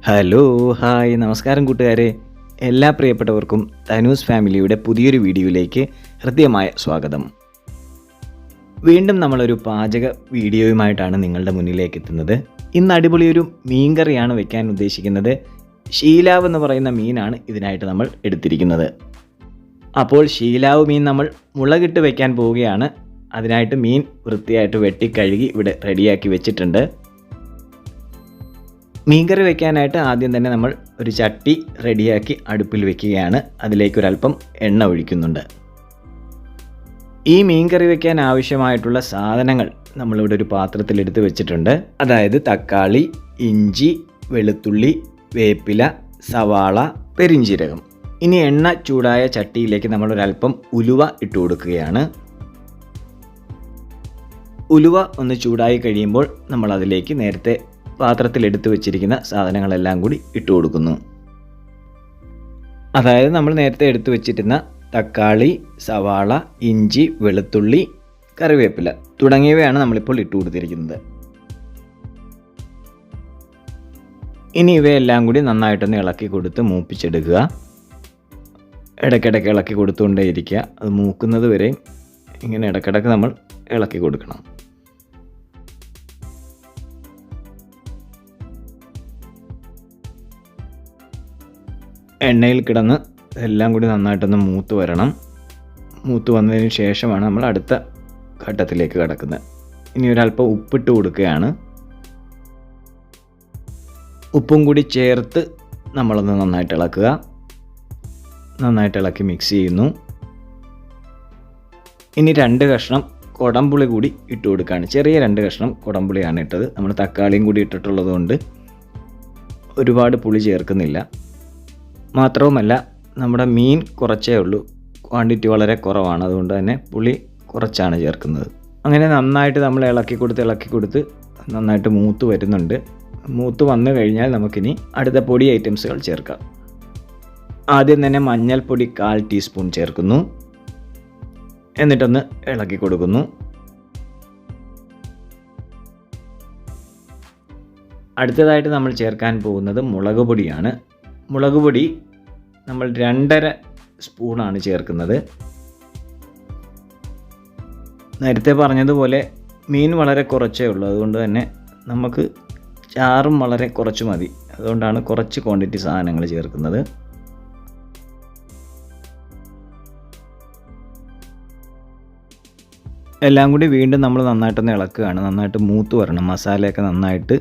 Hello, hi, നമസ്കാരം കൂട്ടുകാരെ. എല്ലാ പ്രിയപ്പെട്ടവർക്കും തനൂസ് ഫാമിലിയുടെ പുതിയൊരു വീഡിയോയിലേക്ക് ഹൃദ്യമായ സ്വാഗതം. വീണ്ടും നമ്മളൊരു പാചക വീഡിയോയുമായിട്ടാണ് നിങ്ങളുടെ മുന്നിലേക്ക് എത്തുന്നത്. ഇന്ന് അടിപൊളിയൊരു മീൻ കറിയാണ് വെക്കാൻ ഉദ്ദേശിക്കുന്നത്. ശീലാവ് എന്ന് പറയുന്ന മീനാണ് ഇതിനായിട്ട് നമ്മൾ എടുത്തിരിക്കുന്നത്. അപ്പോൾ ശീലാവ് മീൻ നമ്മൾ മുളകിട്ട് വെക്കാൻ പോവുകയാണ്. അതിനായിട്ട് മീൻ വൃത്തിയായിട്ട് വെട്ടി കഴുകി ഇവിടെ റെഡിയാക്കി വെച്ചിട്ടുണ്ട്. മീൻകറി വെക്കാനായിട്ട് ആദ്യം തന്നെ നമ്മൾ ഒരു ചട്ടി റെഡിയാക്കി അടുപ്പിൽ വെക്കുകയാണ്. അതിലേക്കൊരല്പം എണ്ണ ഒഴിക്കുന്നുണ്ട്. ഈ മീൻകറി വെക്കാൻ ആവശ്യമായിട്ടുള്ള സാധനങ്ങൾ നമ്മളിവിടെ ഒരു പാത്രത്തിലെടുത്ത് വെച്ചിട്ടുണ്ട്. അതായത് തക്കാളി, ഇഞ്ചി, വെളുത്തുള്ളി, വേപ്പില, സവാള, പെരിഞ്ചീരകം. ഇനി എണ്ണ ചൂടായ ചട്ടിയിലേക്ക് നമ്മളൊരല്പം ഉലുവ ഇട്ട് കൊടുക്കുകയാണ്. ഉലുവ ഒന്ന് ചൂടായി കഴിയുമ്പോൾ നമ്മൾ അതിലേക്ക് നേരത്തെ പാത്രത്തിലെടുത്ത് വെച്ചിരിക്കുന്ന സാധനങ്ങളെല്ലാം കൂടി ഇട്ട് കൊടുക്കുന്നു. അതായത് നമ്മൾ നേരത്തെ എടുത്തു വെച്ചിരുന്ന തക്കാളി, സവാള, ഇഞ്ചി, വെളുത്തുള്ളി, കറിവേപ്പില തുടങ്ങിയവയാണ് നമ്മളിപ്പോൾ ഇട്ട് കൊടുത്തിരിക്കുന്നത്. ഇനി ഇവയെല്ലാം കൂടി നന്നായിട്ടൊന്ന് ഇളക്കി കൊടുത്ത് മൂപ്പിച്ചെടുക്കുക. ഇടയ്ക്കിടയ്ക്ക് ഇളക്കി കൊടുത്തുകൊണ്ടേയിരിക്കുക. അത് മൂക്കുന്നത് വരെയും ഇങ്ങനെ ഇടയ്ക്കിടയ്ക്ക് നമ്മൾ ഇളക്കി കൊടുക്കണം. എണ്ണയിൽ കിടന്ന് എല്ലാം കൂടി നന്നായിട്ടൊന്ന് മൂത്ത് വരണം. മൂത്ത് വന്നതിന് ശേഷമാണ് നമ്മൾ അടുത്ത ഘട്ടത്തിലേക്ക് കടക്കുന്നത്. ഇനി ഒരല്പം ഉപ്പിട്ട് കൊടുക്കുകയാണ്. ഉപ്പും കൂടി ചേർത്ത് നമ്മളൊന്ന് നന്നായിട്ട് ഇളക്കുക. നന്നായിട്ട് ഇളക്കി മിക്സ് ചെയ്യുന്നു. ഇനി 2 കഷ്ണം കുടംപുളി കൂടി ഇട്ട് കൊടുക്കുകയാണ്. ചെറിയ 2 കഷ്ണം കുടംപുളിയാണ് ഇട്ടത്. നമ്മൾ തക്കാളിയും കൂടി ഇട്ടിട്ടുള്ളത് കൊണ്ട് ഒരുപാട് പുളി ചേർക്കുന്നില്ല. മാത്രവുമല്ല, നമ്മുടെ മീൻ കുറച്ചേ ഉള്ളൂ, ക്വാണ്ടിറ്റി വളരെ കുറവാണ്. അതുകൊണ്ട് തന്നെ പുളി കുറച്ചാണ് ചേർക്കുന്നത്. അങ്ങനെ നന്നായിട്ട് നമ്മൾ ഇളക്കി കൊടുത്ത് നന്നായിട്ട് മൂത്ത് വരുന്നുണ്ട്. മൂത്ത് വന്നു കഴിഞ്ഞാൽ നമുക്കിനി അടുത്ത പൊടി ഐറ്റംസുകൾ ചേർക്കാം. ആദ്യം തന്നെ മഞ്ഞൾപ്പൊടി 1/4 ടീസ്പൂൺ ചേർക്കുന്നു. എന്നിട്ടൊന്ന് ഇളക്കി കൊടുക്കുന്നു. അടുത്തതായിട്ട് നമ്മൾ ചേർക്കാൻ പോകുന്നത് മുളക് പൊടിയാണ്. മുളക് പൊടി നമ്മൾ 2.5 സ്പൂണാണ് ചേർക്കുന്നത്. നേരത്തെ പറഞ്ഞതുപോലെ മീൻ വളരെ കുറച്ചേ ഉള്ളൂ. അതുകൊണ്ട് തന്നെ നമുക്ക് ചാറും വളരെ കുറച്ച് മതി. അതുകൊണ്ടാണ് കുറച്ച് ക്വാണ്ടിറ്റി സാധനങ്ങൾ ചേർക്കുന്നത്. എല്ലാം കൂടി വീണ്ടും നമ്മൾ നന്നായിട്ടൊന്ന് ഇളക്കുകയാണ്. നന്നായിട്ട് മൂത്ത് വരണം. മസാലയൊക്കെ നന്നായിട്ട്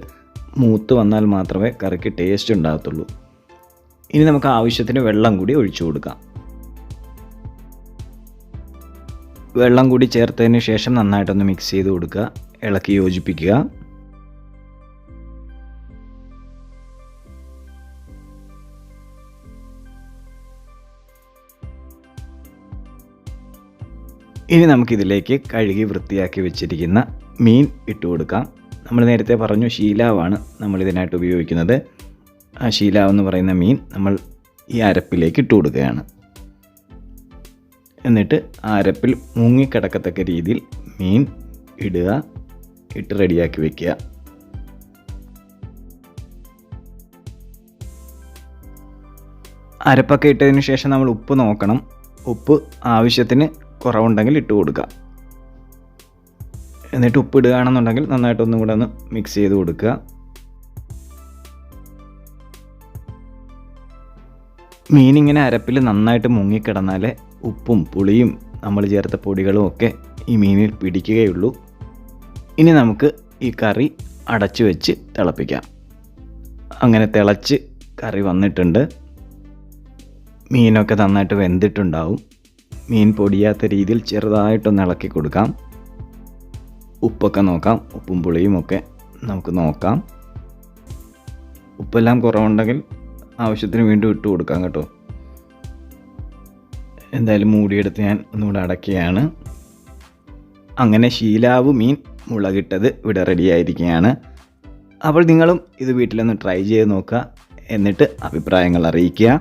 മൂത്ത് വന്നാൽ മാത്രമേ കറിക്ക് ടേസ്റ്റ് ഉണ്ടാകത്തുള്ളൂ. ഇനി നമുക്ക് ആവശ്യത്തിന് വെള്ളം കൂടി ഒഴിച്ചു കൊടുക്കാം. വെള്ളം കൂടി ചേർത്തതിന് ശേഷം നന്നായിട്ടൊന്ന് മിക്സ് ചെയ്ത് കൊടുക്കുക. ഇളക്കി യോജിപ്പിക്കുക. ഇനി നമുക്കിതിലേക്ക് കഴുകി വൃത്തിയാക്കി വെച്ചിരിക്കുന്ന മീൻ ഇട്ട് കൊടുക്കാം. നമ്മൾ നേരത്തെ പറഞ്ഞു ശീലാവാണ് നമ്മളിതിനായിട്ട് ഉപയോഗിക്കുന്നത്. ആ ശീലാവ് എന്ന് പറയുന്ന മീൻ നമ്മൾ ഈ അരപ്പിലേക്ക് ഇട്ട് കൊടുക്കുകയാണ്. എന്നിട്ട് ആ അരപ്പിൽ മുങ്ങിക്കിടക്കത്തക്ക രീതിയിൽ മീൻ ഇടുക. ഇട്ട് റെഡിയാക്കി വയ്ക്കുക. അരപ്പൊക്കെ ഇട്ടതിന് ശേഷം നമ്മൾ ഉപ്പ് നോക്കണം. ഉപ്പ് ആവശ്യത്തിന് കുറവുണ്ടെങ്കിൽ ഇട്ട് കൊടുക്കുക. എന്നിട്ട് ഉപ്പ് ഇടുകയാണെന്നുണ്ടെങ്കിൽ നന്നായിട്ടൊന്നും കൂടെ ഒന്ന് മിക്സ് ചെയ്ത് കൊടുക്കുക. മീനിങ്ങനെ അരപ്പിൽ നന്നായിട്ട് മുങ്ങിക്കിടന്നാലേ ഉപ്പും പുളിയും നമ്മൾ ചേർത്ത പൊടികളും ഒക്കെ ഈ മീനിൽ പിടിക്കുകയുള്ളൂ. ഇനി നമുക്ക് ഈ കറി അടച്ചു വെച്ച് തിളപ്പിക്കാം. അങ്ങനെ തിളച്ച് കറി വന്നിട്ടുണ്ട്. മീനൊക്കെ നന്നായിട്ട് വെന്തിട്ടുണ്ടാവും. മീൻ പൊടിയാത്ത രീതിയിൽ ചെറുതായിട്ടൊന്ന് ഇളക്കി കൊടുക്കാം. ഉപ്പൊക്കെ നോക്കാം. ഉപ്പും പുളിയും ഒക്കെ നമുക്ക് നോക്കാം. ഉപ്പെല്ലാം കുറവുണ്ടെങ്കിൽ ആവശ്യത്തിന് വീണ്ടും ഇട്ട് കൊടുക്കാം കേട്ടോ. എന്തായാലും മൂടിയെടുത്ത് ഞാൻ ഒന്നുകൂടെ അടയ്ക്കുകയാണ്. അങ്ങനെ ശീലാവ് മീൻ മുളകിട്ടത് ഇവിടെ റെഡി ആയിരിക്കുകയാണ്. അപ്പോൾ നിങ്ങളും ഇത് വീട്ടിലൊന്ന് ട്രൈ ചെയ്ത് നോക്കുക. എന്നിട്ട് അഭിപ്രായങ്ങൾ അറിയിക്കുക.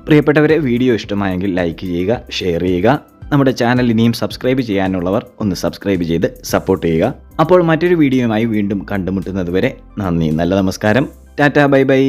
പ്രിയപ്പെട്ടവരെ, വീഡിയോ ഇഷ്ടമായെങ്കിൽ ലൈക്ക് ചെയ്യുക, ഷെയർ ചെയ്യുക. നമ്മുടെ ചാനൽ ഇനിയും സബ്സ്ക്രൈബ് ചെയ്യാനുള്ളവർ ഒന്ന് സബ്സ്ക്രൈബ് ചെയ്ത് സപ്പോർട്ട് ചെയ്യുക. അപ്പോൾ മറ്റൊരു വീഡിയോയുമായി വീണ്ടും കണ്ടുമുട്ടുന്നത് വരെ നന്ദി, നല്ല നമസ്കാരം. Tata bye bye.